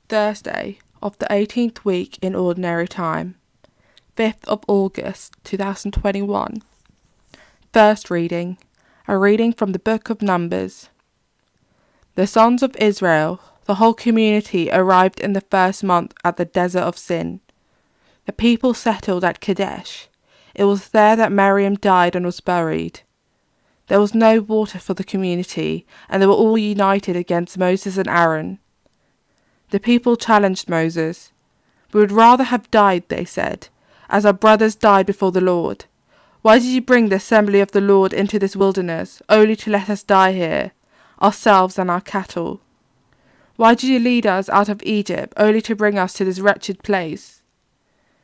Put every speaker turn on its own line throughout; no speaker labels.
Thursday of the 18th week in Ordinary Time, 5th of August 2021. First reading, a reading from the Book of Numbers. The sons of Israel, the whole community, arrived in the first month at the desert of Sin. The people settled at Kadesh. It was there that Miriam died and was buried. There was no water for the community, and they were all united against Moses and Aaron. The people challenged Moses. "We would rather have died," they said, "as our brothers died before the Lord. Why did you bring the assembly of the Lord into this wilderness, only to let us die here, ourselves and our cattle? Why did you lead us out of Egypt, only to bring us to this wretched place?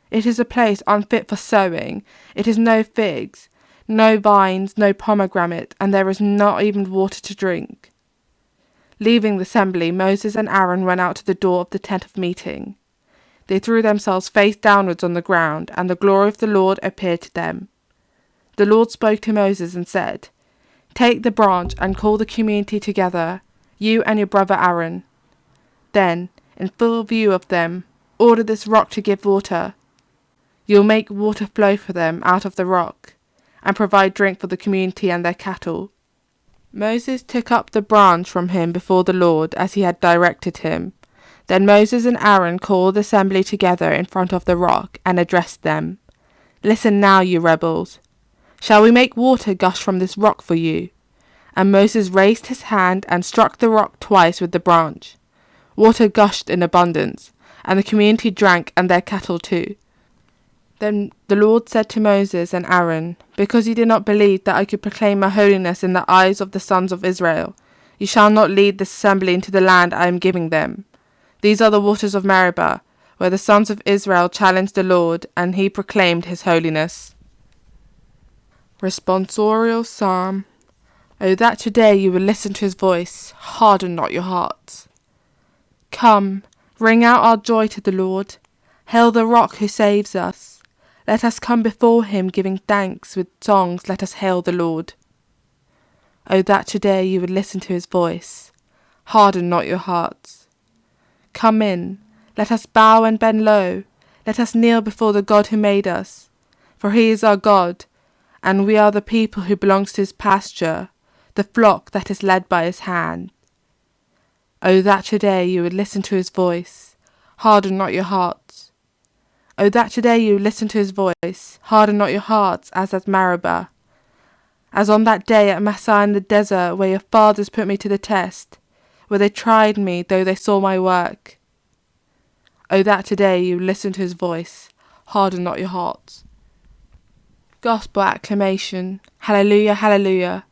It is a place unfit for sowing. It has no figs, no vines, no pomegranate, and there is not even water to drink." Leaving the assembly, Moses and Aaron went out to the door of the tent of meeting. They threw themselves face downwards on the ground, and the glory of the Lord appeared to them. The Lord spoke to Moses and said, "Take the branch and call the community together, you and your brother Aaron. Then, in full view of them, order this rock to give water. You'll make water flow for them out of the rock, and provide drink for the community and their cattle." Moses took up the branch from him before the Lord, as he had directed him. Then Moses and Aaron called the assembly together in front of the rock and addressed them. "Listen now, you rebels. Shall we make water gush from this rock for you?" And Moses raised his hand and struck the rock twice with the branch. Water gushed in abundance, and the community drank and their cattle too. Then the Lord said to Moses and Aaron, "Because you did not believe that I could proclaim my holiness in the eyes of the sons of Israel, you shall not lead this assembly into the land I am giving them. These are the waters of Meribah, where the sons of Israel challenged the Lord, and he proclaimed his holiness." Responsorial Psalm. Oh, that today you would listen to his voice, harden not your hearts. Come, ring out our joy to the Lord. Hail the rock who saves us. Let us come before him giving thanks with songs. Let us hail the Lord. Oh, that today you would listen to his voice. Harden not your hearts. Come in, let us bow and bend low. Let us kneel before the God who made us. For he is our God, and we are the people who belongs to his pasture, the flock that is led by his hand. Oh, that today you would listen to his voice. Harden not your hearts. Oh, that today you listen to his voice, harden not your hearts, as at Meribah, as on that day at Massah in the desert, where your fathers put me to the test, where they tried me, though they saw my work. Oh, that today you listen to his voice, harden not your hearts. Gospel acclamation. Hallelujah, hallelujah.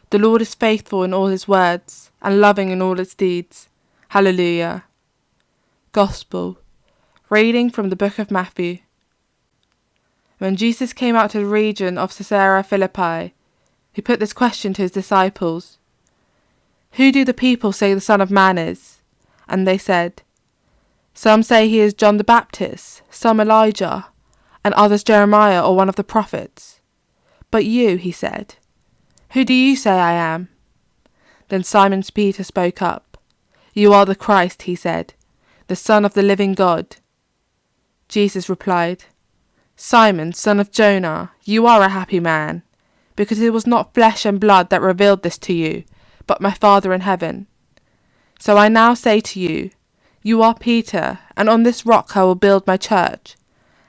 The Lord is faithful in all his words, and loving in all his deeds. Hallelujah. Gospel. Reading from the book of Matthew. When Jesus came out to the region of Caesarea Philippi, he put this question to his disciples: "Who do the people say the Son of Man is?" And they said, "Some say he is John the Baptist, some Elijah, and others Jeremiah or one of the prophets. But you," he said, "who do you say I am?" Then Simon Peter spoke up. "You are the Christ," he said, "the Son of the living God." Jesus replied, "Simon, son of Jonah, you are a happy man, because it was not flesh and blood that revealed this to you, but my Father in heaven. So I now say to you, you are Peter, and on this rock I will build my church,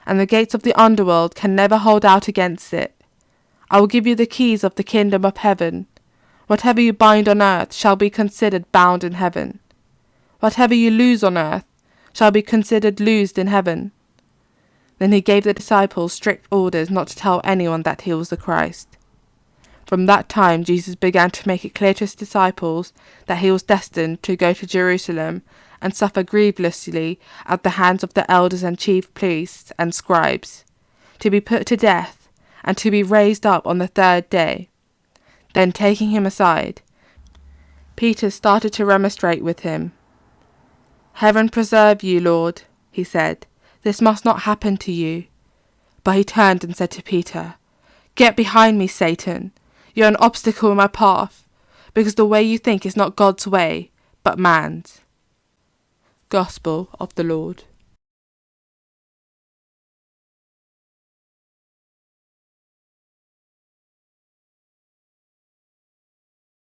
and the gates of the underworld can never hold out against it. I will give you the keys of the kingdom of heaven. Whatever you bind on earth shall be considered bound in heaven. Whatever you loose on earth shall be considered loosed in heaven." Then he gave the disciples strict orders not to tell anyone that he was the Christ. From that time Jesus began to make it clear to his disciples that he was destined to go to Jerusalem and suffer grievously at the hands of the elders and chief priests and scribes, to be put to death, and to be raised up on the third day. Then taking him aside, Peter started to remonstrate with him. "Heaven preserve you, Lord," he said. "This must not happen to you." But he turned and said to Peter, "Get behind me, Satan. You're an obstacle in my path, because the way you think is not God's way, but man's." Gospel of the Lord.